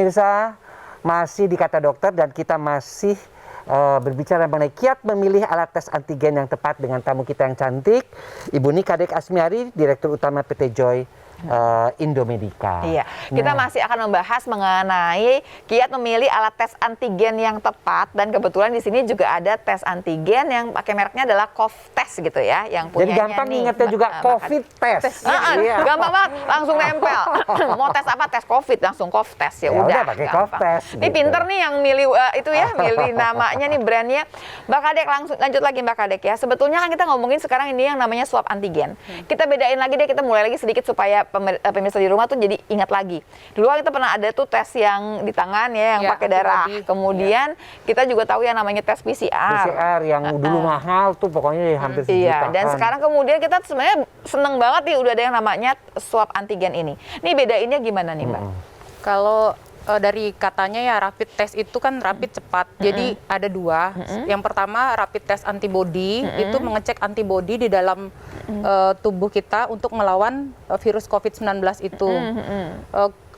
Pemirsa, masih di Kata Dokter dan kita masih berbicara mengenai kiat memilih alat tes antigen yang tepat dengan tamu kita yang cantik, Ibu Nika Dek Asmiari, Direktur Utama PT Joy Indomedica. Iya, kita masih akan membahas mengenai kiat memilih alat tes antigen yang tepat, dan kebetulan di sini juga ada tes antigen yang pakai mereknya adalah Coftest gitu ya, yang punyanya. Jadi gampang ingetnya juga COVID test. Iya. Gampang banget, langsung nempel. Mau tes apa? Tes COVID, langsung Coftest ya udah. Pakai Coftest. Ini gitu. Pinter nih yang milih itu ya, milih namanya nih brandnya. Mbak Kadek, langsung lanjut lagi Mbak Kadek ya. Sebetulnya kan kita ngomongin sekarang ini yang namanya swab antigen. Kita bedain lagi deh, kita mulai lagi sedikit supaya pemirsa di rumah tuh jadi ingat lagi. Dulu kan kita pernah ada tuh tes yang di tangan ya, yang pakai darah. Kemudian kita juga tahu yang namanya tes PCR. PCR yang dulu mahal tuh pokoknya hampir sejutaan. Iya, dan sekarang kemudian kita sebenarnya seneng banget nih udah ada yang namanya swab antigen ini. Ini bedainnya gimana nih Mbak? Kalau dari katanya ya rapid test itu kan rapid cepat. Jadi ada dua. Yang pertama rapid test antibody, itu mengecek antibody di dalam tubuh kita untuk melawan virus COVID-19 itu.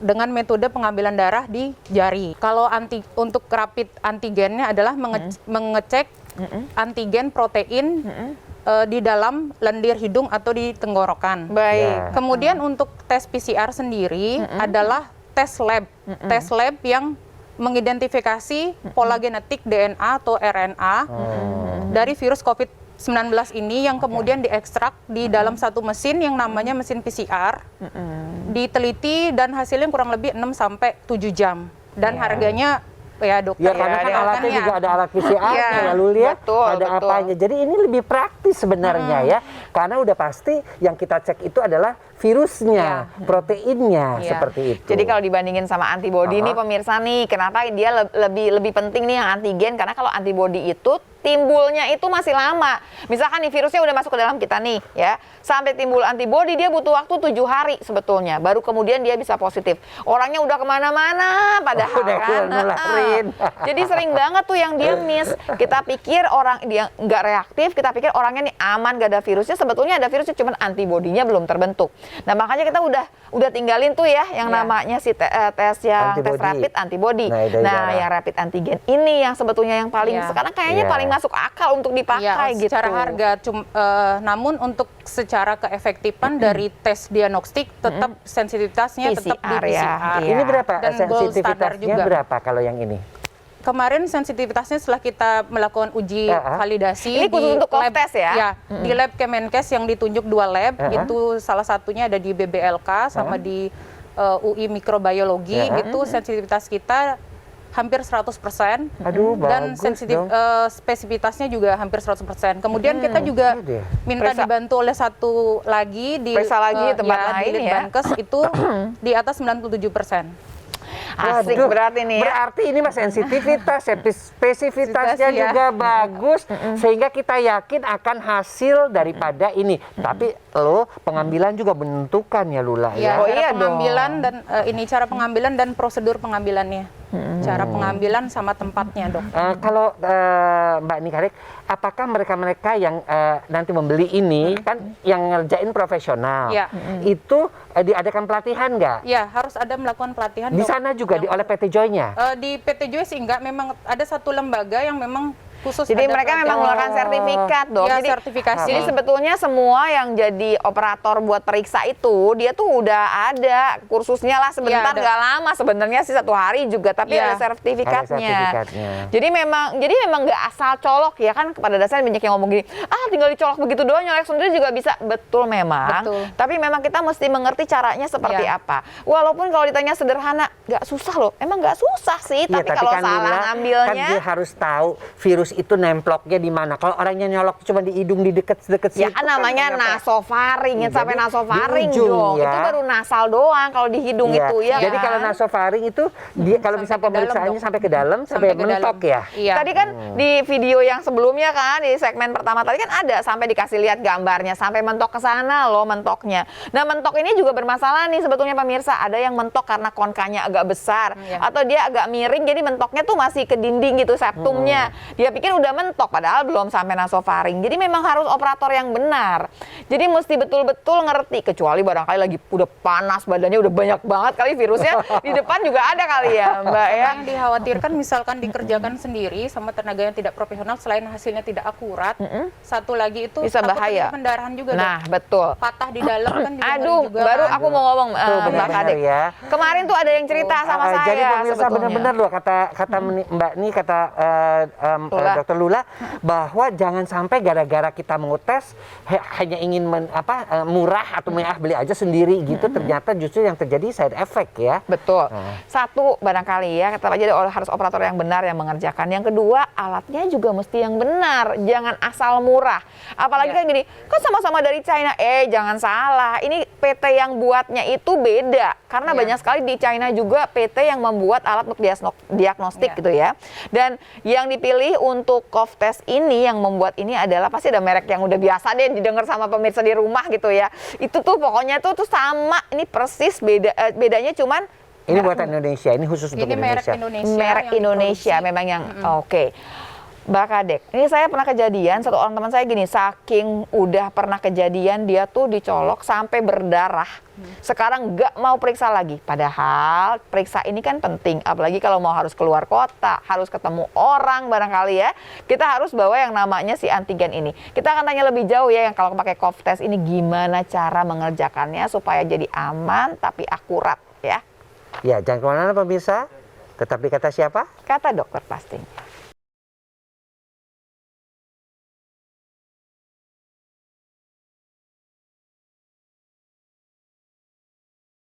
Dengan metode pengambilan darah di jari. Kalau untuk rapid antigennya adalah mengecek antigen protein di dalam lendir hidung atau di tenggorokan. Baik. Kemudian untuk tes PCR sendiri adalah tes lab. Tes lab yang mengidentifikasi pola genetik DNA atau RNA dari virus COVID-19 ini yang kemudian diekstrak di dalam satu mesin yang namanya mesin PCR. Diteliti dan hasilnya kurang lebih 6 sampai 7 jam. Dan harganya ya dokter. Ya karena kan alatnya juga ada alat PCR, lalu lihat ada apanya. Jadi ini lebih praktis sebenarnya ya. Karena udah pasti yang kita cek itu adalah virusnya, proteinnya, seperti itu. Jadi kalau dibandingin sama antibody nih pemirsa nih, kenapa dia lebih penting nih yang antigen? Karena kalau antibody itu timbulnya itu masih lama. Misalkan nih virusnya udah masuk ke dalam kita nih ya, sampai timbul antibody dia butuh waktu 7 hari sebetulnya, baru kemudian dia bisa positif. Orangnya udah kemana-mana padahal kan. Jadi sering banget tuh yang dia miss. Kita pikir orang dia nggak reaktif, kita pikir orangnya nih aman gak ada virusnya, sebetulnya ada virusnya cuman antibodinya belum terbentuk. Nah makanya kita udah tinggalin tuh ya yang namanya si tes rapid antibody. Nah yang rapid antigen ini yang sebetulnya yang paling sekarang kayaknya paling masuk akal untuk dipakai gitu. Secara harga, namun untuk secara keefektifan dari tes diagnostik tetap sensitivitasnya tetap di PCR. Ini berapa? Sensitivitasnya berapa kalau yang ini? Kemarin sensitivitasnya setelah kita melakukan uji validasi ini khusus untuk Coftest ya? Di lab Kemenkes yang ditunjuk 2 lab, itu salah satunya ada di BBLK sama di UI Mikrobiologi, itu sensitivitas kita hampir 100%. Dan spesifitasnya juga hampir 100%. Kemudian kita juga minta dibantu oleh satu lagi di tempat lain di Litbangkes itu di atas 97%. Asik berarti nih. Berarti ini mas sensitivitas, spesifitasnya juga bagus, sehingga kita yakin akan hasil daripada ini. Tapi lo pengambilan juga menentukan ya Lula ya. Pengambilan dan cara pengambilan dan prosedur pengambilannya. Cara pengambilan sama tempatnya dok. Kalau Mbak Nika Dek, apakah mereka-mereka yang nanti membeli ini kan yang ngerjain profesional, itu diadakan pelatihan nggak? Ya harus ada melakukan pelatihan. Di sana juga oleh PT Joy-nya? Di PT Joy sih enggak, memang ada satu lembaga yang memang khusus. Jadi mereka memang mengeluarkan sertifikat dong. Ya, sertifikasi. Jadi sebetulnya semua yang jadi operator buat periksa itu dia tuh udah ada kursusnya lah sebentar, nggak lama sebenarnya sih 1 hari juga, tapi ada sertifikatnya. Jadi memang nggak asal colok ya kan, pada dasarnya banyak yang ngomong gini, tinggal dicolok begitu doang nyolek sendiri juga bisa. Betul memang. Tapi memang kita mesti mengerti caranya seperti apa. Walaupun kalau ditanya sederhana, nggak susah loh. Emang nggak susah sih, tapi kalau kan salah ngambilnya kan dia harus tau virus itu nemploknya di mana. Kalau orangnya nyolok cuma di hidung, di deket-deket situ. Ya kan namanya nasofaring, sampai nasofaring dong. Itu baru nasal doang kalau di hidung itu ya. Jadi kalau nasofaring itu dia kalau bisa pemeriksaannya sampai ke dalam, sampai mentok ya. Tadi kan di video yang sebelumnya kan, di segmen pertama tadi kan ada sampai dikasih lihat gambarnya, sampai mentok ke sana loh mentoknya. Nah mentok ini juga bermasalah nih sebetulnya pemirsa. Ada yang mentok karena konkanya agak besar, atau dia agak miring, jadi mentoknya tuh masih ke dinding gitu septumnya. Dia pikir pikir udah mentok, padahal belum sampai nasofaring. Jadi memang harus operator yang benar. Jadi mesti betul-betul ngerti, kecuali barangkali lagi udah panas, badannya udah banyak banget kali virusnya, di depan juga ada kali ya Mbak ya. Yang dikhawatirkan misalkan dikerjakan sendiri sama tenaga yang tidak profesional, selain hasilnya tidak akurat, satu lagi itu Bisa takut bahaya. terjadi pendarahan juga. Nah, Dok. betul. Patah di dalam kan juga ngeri Aduh, juga baru kan. aku mau ngomong Tuh, Mbak benar-benar Kadek. ya. Kemarin tuh ada yang cerita sama saya Jadi pemirsa sebetulnya. benar-benar loh kata Mbak nih, kata Lula. Dokter Lula, bahwa jangan sampai gara-gara kita mau tes hanya ingin murah atau beli aja sendiri gitu, ternyata justru yang terjadi side effect ya. Betul. Satu, barangkali ya, kata aja harus operator yang benar yang mengerjakan. Yang kedua, alatnya juga mesti yang benar. Jangan asal murah. Apalagi kayak gini, kan sama-sama dari China. Jangan salah. Ini PT yang buatnya itu beda. Karena banyak sekali di China juga PT yang membuat alat untuk diagnostik gitu ya. Dan yang dipilih untuk cough test ini, yang membuat ini adalah pasti ada merek yang udah biasa deh didengar sama pemirsa di rumah gitu ya. Itu tuh pokoknya tuh sama. Ini persis bedanya cuman Ini buatan Indonesia, ini khusus untuk Ini merek Indonesia. Indonesia. merek yang Indonesia diproduksi. memang yang oke. Mbak Kadek, ini saya pernah kejadian, satu orang teman saya gini, saking udah pernah kejadian dia tuh dicolok sampai berdarah. Sekarang nggak mau periksa lagi. Padahal periksa ini kan penting, apalagi kalau mau harus keluar kota, harus ketemu orang barangkali ya. Kita harus bawa yang namanya si antigen ini. Kita akan tanya lebih jauh ya, yang kalau pakai cough test ini gimana cara mengerjakannya supaya jadi aman tapi akurat ya. Ya, jangan kemana-mana pemirsa. Tetapi kata siapa? Kata dokter pastinya.